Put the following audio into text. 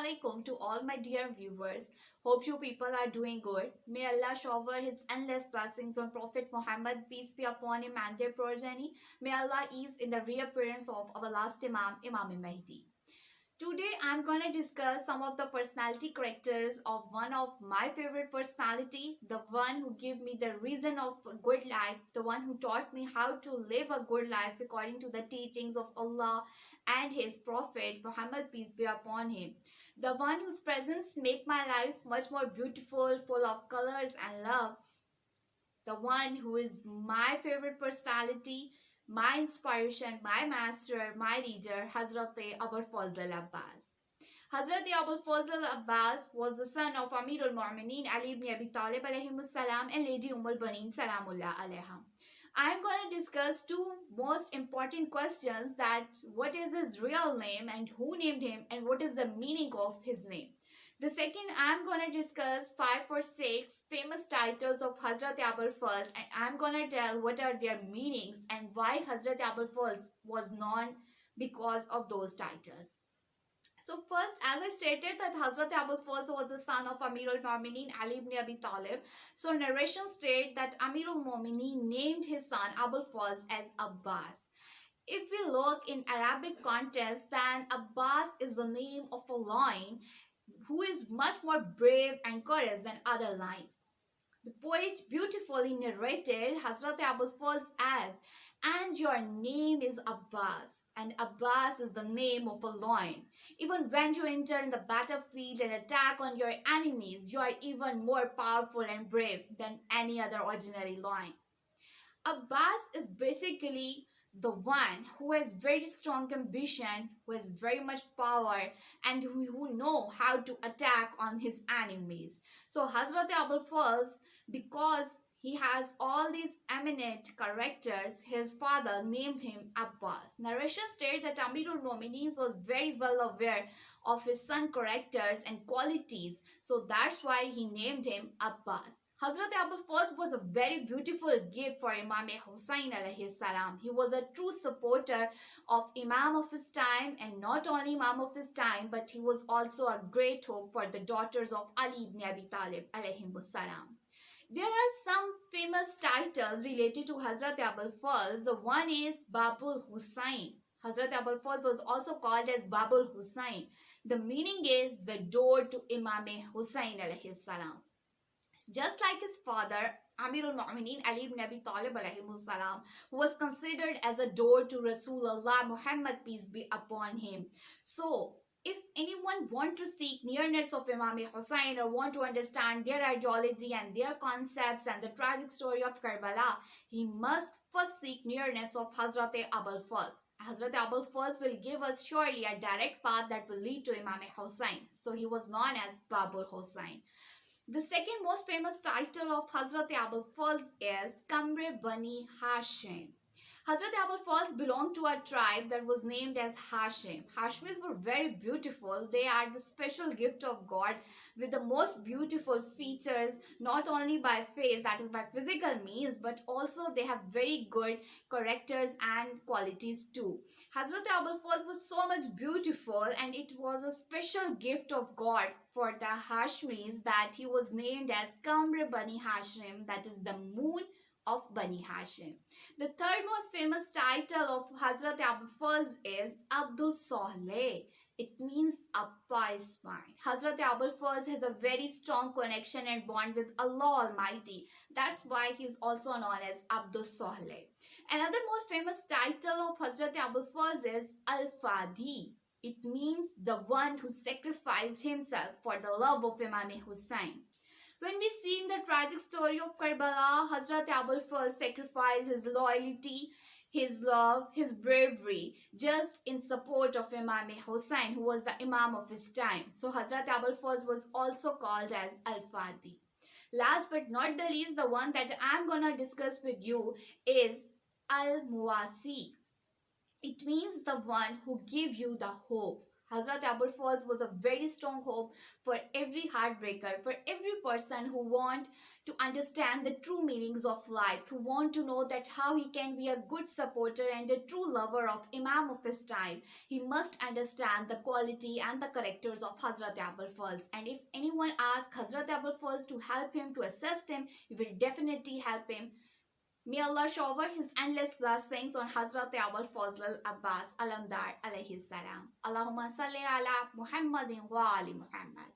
alaikum to all my dear viewers. Hope you people are doing good. May Allah shower His endless blessings on Prophet Muhammad, peace be upon him and their progeny. May Allah ease in the reappearance of our last Imam, Imam Mahdi. Today I'm gonna discuss some of the personality characters of one of my favorite personality, the one who gave me the reason of a good life, the one who taught me how to live a good life according to the teachings of Allah and His Prophet Muhammad, peace be upon him. The one whose presence make my life much more beautiful, full of colors and love. The one who is my favorite personality, my inspiration, my master, my leader, Hazrat Abal Fazl Abbas. Hazrat Abal Fazl Abbas was the son of Amirul Mu'mineen Ali ibn Abi Talib alayhi salam and Lady Baneen Salamullah alayha. I am going to discuss two most important questions, that what is his real name and who named him and what is the meaning of his name. The second, I am going to discuss 5 or 6 famous titles of Hazrat Abal Fazl, and I am going to tell what are their meanings and why Hazrat Abal Fazl was known because of those titles. So first, as I stated that Hazrat Abal Fazl was the son of Amirul Mu'mineen Ali ibn Abi Talib. So narration state that Amirul Mu'mineen named his son Abul Fazl as Abbas. If we look in Arabic context, then Abbas is the name of a lion who is much more brave and courageous than other lions. The poet beautifully narrated Hazrat Abul Fazl as, "And your name is Abbas, and Abbas is the name of a lion. Even when you enter in the battlefield and attack on your enemies, you are even more powerful and brave than any other ordinary lion." Abbas is basically the one who has very strong ambition, who has very much power, and who know how to attack on his enemies. So Hazrat Abul Fazl, because he has all these eminent characters, his father named him Abbas. Narration states that Amirul Mu'mineen was very well aware of his son's characters and qualities, so that's why he named him Abbas. Hazrat Abul Fazl was a very beautiful gift for Imam Hussain alayhi salam. He was a true supporter of Imam of his time, and not only Imam of his time, but he was also a great hope for the daughters of Ali ibn Abi Talib alayhi salam. There are some famous titles related to Hazrat Abul Fazl. The one is Babul Hussain. Hazrat Abul Fazl was also called as Babul Hussain. The meaning is the door to Imam Hussain alayhi salam. Just like his father, Amirul Mu'mineen Ali ibn Abi Talib alayhi salam, who was considered as a door to Rasulullah Muhammad, peace be upon him. So, if anyone want to seek nearness of Imam Hussain or want to understand their ideology and their concepts and the tragic story of Karbala, he must first seek nearness of Hazrat Abal Fazl. Hazrat Abal Fazl will give us surely a direct path that will lead to Imam Hussain. So he was known as Babul Hussain. The second most famous title of Hazrat Abal Fazl is Kamre Bani Hashim. Hazrat Abal Fazl belonged to a tribe that was named as Hashim. Hashimis were very beautiful. They are the special gift of God with the most beautiful features, not only by face, that is by physical means, but also they have very good characters and qualities too. Hazrat Abal Fazl was so much beautiful, and it was a special gift of God for the Hashimis that he was named as Kamre Bani Hashim, that is the moon of Bani Hashim. The third most famous title of Hazrat Abul Fazl is Abdul Saleh. It means a pious mind. Hazrat Abul Fazl has a very strong connection and bond with Allah Almighty. That's why he is also known as Abdul Saleh. Another most famous title of Hazrat Abul Fazl is Al-Fadi. It means the one who sacrificed himself for the love of Imam Hussain. When we see in the tragic story of Karbala, Hazrat Abul Fazl sacrificed his loyalty, his love, his bravery, just in support of Imam Hussain, who was the Imam of his time. So Hazrat Abul Fazl was also called as Al-Fadi. Last but not the least, the one that I'm gonna discuss with you is Al-Muwasi. It means the one who gives you the hope. Hazrat Abal Fazl was a very strong hope for every heartbreaker, for every person who want to understand the true meanings of life, who want to know that how he can be a good supporter and a true lover of Imam of his time. He must understand the quality and the characters of Hazrat Abal Fazl. And if anyone asks Hazrat Abal Fazl to help him, to assist him, he will definitely help him. May Allah shower His endless blessings on Hazrat Abal Fazl Abbas Alamdar alayhi salam. Allahumma salli ala Muhammadin wa ali Muhammad.